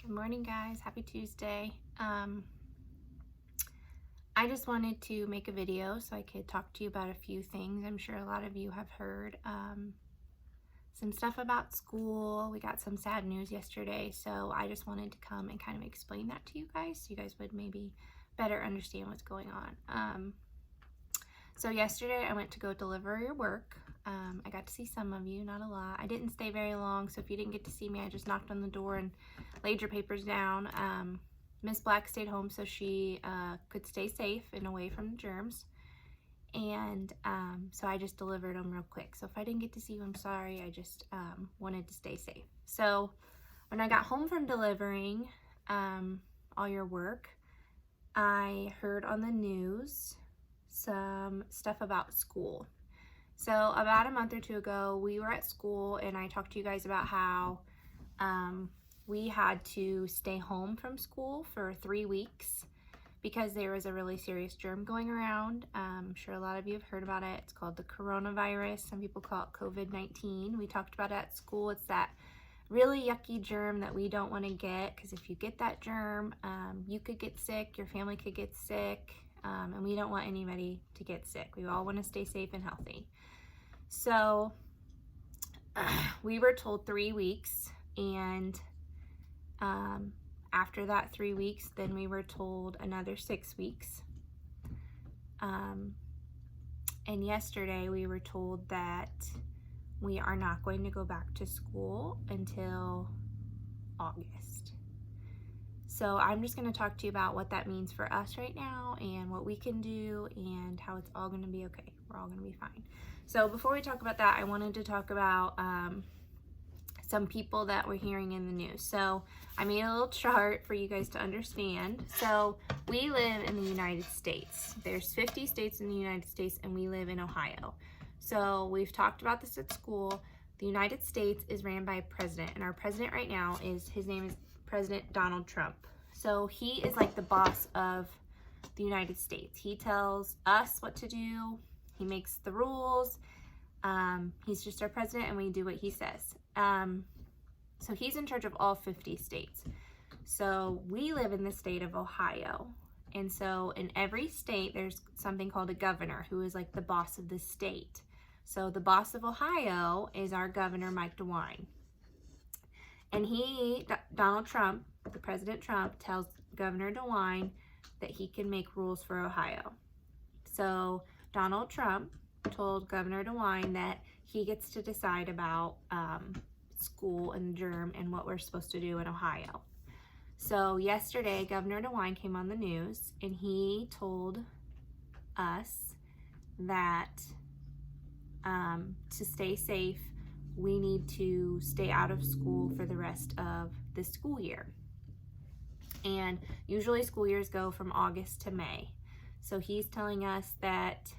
Good morning, guys. Happy Tuesday. I just wanted to make a video so I could talk to you about a few things. I'm sure a lot of you have heard some stuff about school. We got some sad news yesterday, so I just wanted to come and kind of explain that to you guys so you guys would maybe better understand what's going on. So yesterday I went to go deliver your work. I got to see some of you, not a lot. I didn't stay very long, so if you didn't get to see me, I just knocked on the door and laid your papers down. Miss Black stayed home so she could stay safe and away from the germs. And so I just delivered them real quick. So if I didn't get to see you, I'm sorry. I just wanted to stay safe. So when I got home from delivering all your work, I heard on the news some stuff about school. So about a month or two ago, we were at school and I talked to you guys about how we had to stay home from school for 3 weeks because there was a really serious germ going around. I'm sure a lot of you have heard about it. It's called the coronavirus. Some people call it COVID-19. We talked about it at school. It's that really yucky germ that we don't want to get, because if you get that germ, you could get sick, your family could get sick, and we don't want anybody to get sick. We all want to stay safe and healthy. So we were told 3 weeks, and after that 3 weeks, then we were told another 6 weeks. And yesterday we were told that we are not going to go back to school until August. So I'm just going to talk to you about what that means for us right now and what we can do and how it's all going to be okay. We're all going to be fine. So before we talk about that, I wanted to talk about some people that we're hearing in the news. So I made a little chart for you guys to understand. So we live in the United States. There's 50 states in the United States, and we live in Ohio. So we've talked about this at school. The United States is ran by a president, and our president right now his name is President Donald Trump. So he is like the boss of the United States. He tells us what to do. He makes the rules. He's just our president, and we do what he says. So he's in charge of all 50 states. So we live in the state of Ohio. And so in every state, there's something called a governor, who is like the boss of the state. So the boss of Ohio is our governor, Mike DeWine. And Donald Trump, the President Trump, tells Governor DeWine that he can make rules for Ohio. So Donald Trump told Governor DeWine that he gets to decide about school and germ and what we're supposed to do in Ohio. So yesterday, Governor DeWine came on the news and he told us that to stay safe, we need to stay out of school for the rest of the school year. And usually school years go from August to May. So he's telling us that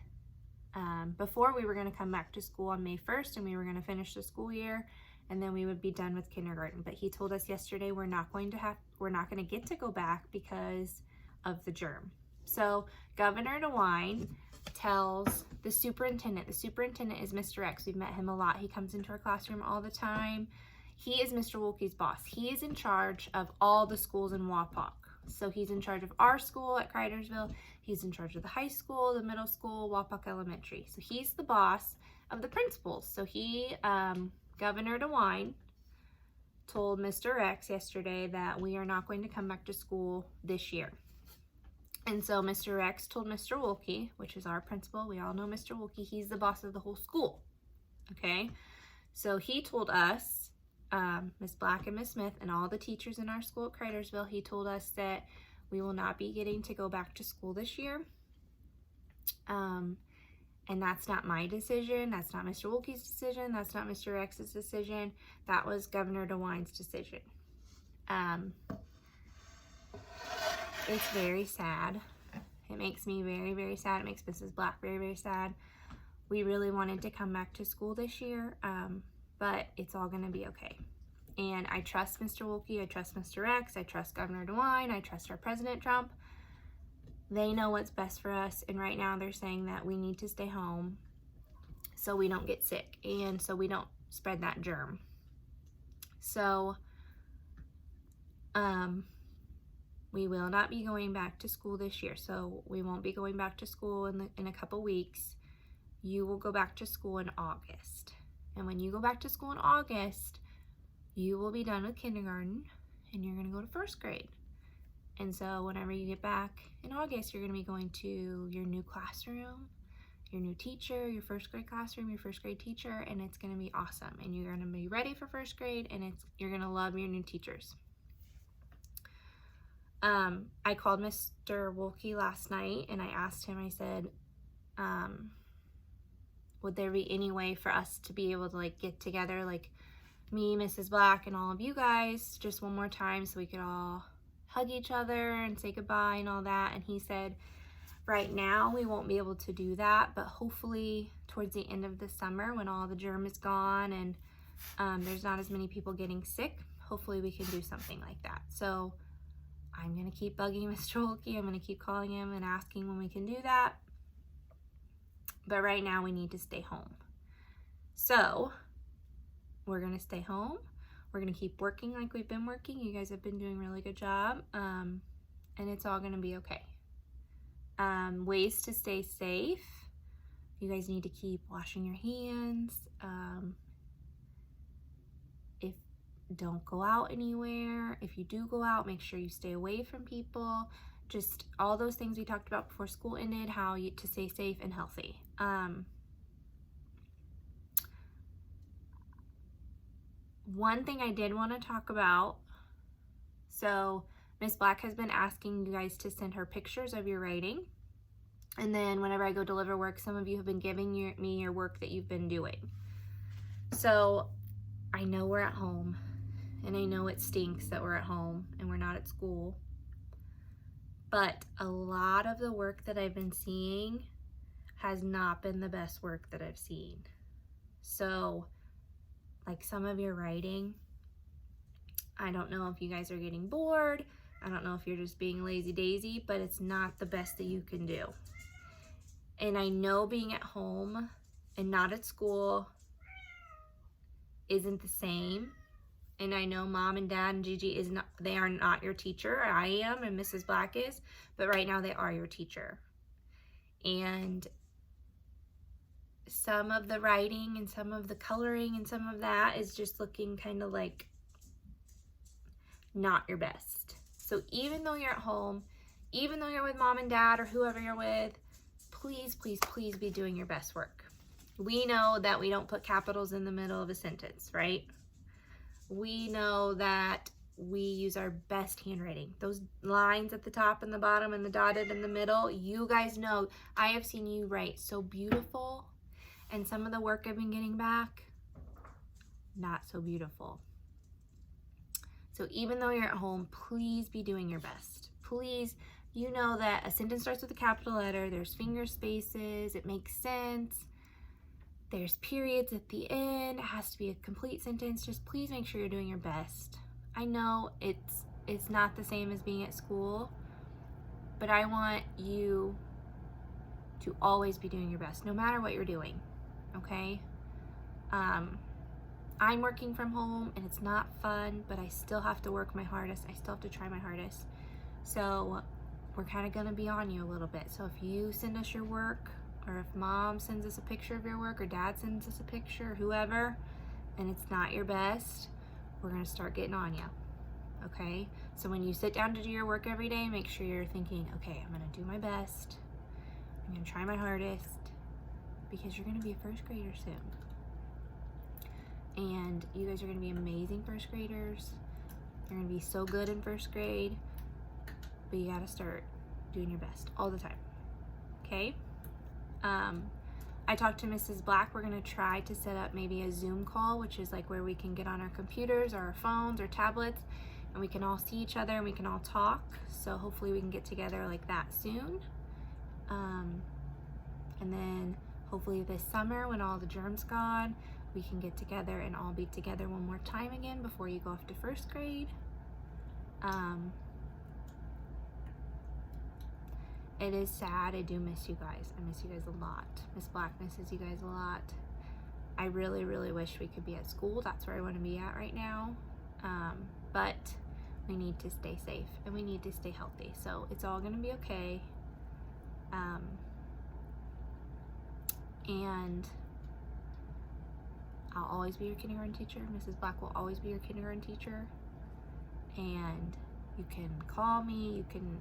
before we were going to come back to school on May 1st and we were going to finish the school year, and then we would be done with kindergarten. But he told us yesterday we're not going to get to go back because of the germ. So Governor DeWine tells the superintendent is Mr. X. We've met him a lot. He comes into our classroom all the time. He is Mr. Wolke's boss. He is in charge of all the schools in Wapak. So he's in charge of our school at Cridersville. He's in charge of the high school, the middle school, Wapak Elementary. So he's the boss of the principals. So Governor DeWine told Mr. X yesterday that we are not going to come back to school this year. And so Mr. X told Mr. Wolke, which is our principal, we all know Mr. Wolke, he's the boss of the whole school. Okay? So he told us, Miss Black and Miss Smith and all the teachers in our school at Cridersville, he told us that we will not be getting to go back to school this year. And that's not my decision. That's not Mr. Wolke's decision. That's not Mr. X's decision. That was Governor DeWine's decision. It's very sad. It makes me very, very sad. It makes Mrs. Black very, very sad. We really wanted to come back to school this year, but it's all going to be okay. And I trust Mr. Wolke. I trust Mr. X. I trust Governor DeWine. I trust our President Trump. They know what's best for us, and right now they're saying that we need to stay home so we don't get sick and so we don't spread that germ. So We will not be going back to school this year, so we won't be going back to school in a couple weeks. You will go back to school in August. And when you go back to school in August, you will be done with kindergarten and you're going to go to first grade. And so whenever you get back in August, you're going to be going to your new classroom, your new teacher, your first grade classroom, your first grade teacher, and it's going to be awesome. And you're going to be ready for first grade, and you're going to love your new teachers. I called Mr. Wolke last night and I asked him, I said, would there be any way for us to be able to like get together, like me, Mrs. Black, and all of you guys just one more time so we could all hug each other and say goodbye and all that? And he said, right now we won't be able to do that, but hopefully towards the end of the summer when all the germ is gone and there's not as many people getting sick, hopefully we can do something like that. So I'm going to keep bugging Mr. Wolke. I'm going to keep calling him and asking when we can do that. But right now we need to stay home. So we're going to stay home. We're going to keep working like we've been working. You guys have been doing a really good job. And it's all going to be okay. Ways to stay safe. You guys need to keep washing your hands. Don't go out anywhere. If you do go out, make sure you stay away from people. Just all those things we talked about before school ended, to stay safe and healthy. One thing I did want to talk about, so Miss Black has been asking you guys to send her pictures of your writing. And then whenever I go deliver work, some of you have been giving me your work that you've been doing. So I know we're at home. And I know it stinks that we're at home and we're not at school. But a lot of the work that I've been seeing has not been the best work that I've seen. So, like some of your writing, I don't know if you guys are getting bored. I don't know if you're just being lazy-daisy, but it's not the best that you can do. And I know being at home and not at school isn't the same. And I know Mom and Dad and Gigi they are not your teacher. I am and Mrs. Black is, but right now they are your teacher. And some of the writing and some of the coloring and some of that is just looking kind of like not your best. So even though you're at home, even though you're with Mom and Dad or whoever you're with, please, please, please be doing your best work. We know that we don't put capitals in the middle of a sentence, right? We know that we use our best handwriting. Those lines at the top and the bottom and the dotted in the middle, you guys know, I have seen you write so beautiful. And some of the work I've been getting back, not so beautiful. So even though you're at home, please be doing your best. Please, you know that a sentence starts with a capital letter, there's finger spaces, it makes sense. There's periods at the end. It has to be a complete sentence. Just please make sure you're doing your best. I know it's not the same as being at school, but I want you to always be doing your best, no matter what you're doing, okay? I'm working from home and it's not fun, but I still have to work my hardest. I still have to try my hardest. So we're kind of gonna be on you a little bit. So if you send us your work, or if Mom sends us a picture of your work, or Dad sends us a picture, or whoever, and it's not your best, we're gonna start getting on you, okay? So when you sit down to do your work every day, make sure you're thinking, okay, I'm gonna do my best, I'm gonna try my hardest, because you're gonna be a first grader soon. And you guys are gonna be amazing first graders. You're gonna be so good in first grade, but you gotta start doing your best all the time, okay? I talked to Mrs. Black. We're going to try to set up maybe a Zoom call, which is like where we can get on our computers or our phones or tablets and we can all see each other and we can all talk. So hopefully we can get together like that soon. And then hopefully this summer when all the germs gone, we can get together and all be together one more time again before you go off to first grade. It is sad. I do miss you guys. I miss you guys a lot. Miss Black misses you guys a lot. I really, really wish we could be at school. That's where I want to be at right now. But we need to stay safe and we need to stay healthy. So it's all going to be okay. And I'll always be your kindergarten teacher. Mrs. Black will always be your kindergarten teacher. And you can call me, you can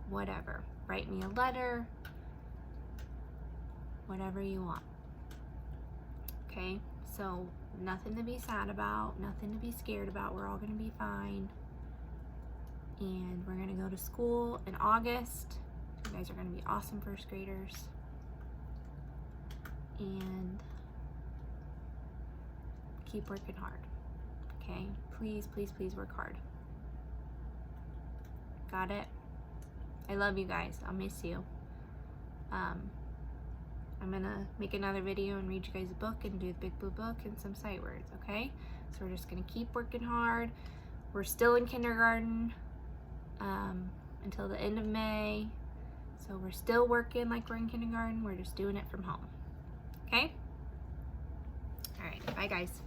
whatever. Write me a letter. Whatever you want. Okay? So nothing to be sad about, nothing to be scared about. We're all going to be fine. And we're going to go to school in August. You guys are going to be awesome first graders. And keep working hard. Okay? Please, please, please work hard. Got it? I love you guys. I'll miss you. I'm gonna make another video and read you guys a book and do the Big Blue Book and some sight words, okay? So we're just gonna keep working hard. We're still in kindergarten until the end of May. So we're still working like we're in kindergarten. We're just doing it from home, okay? All right, bye guys.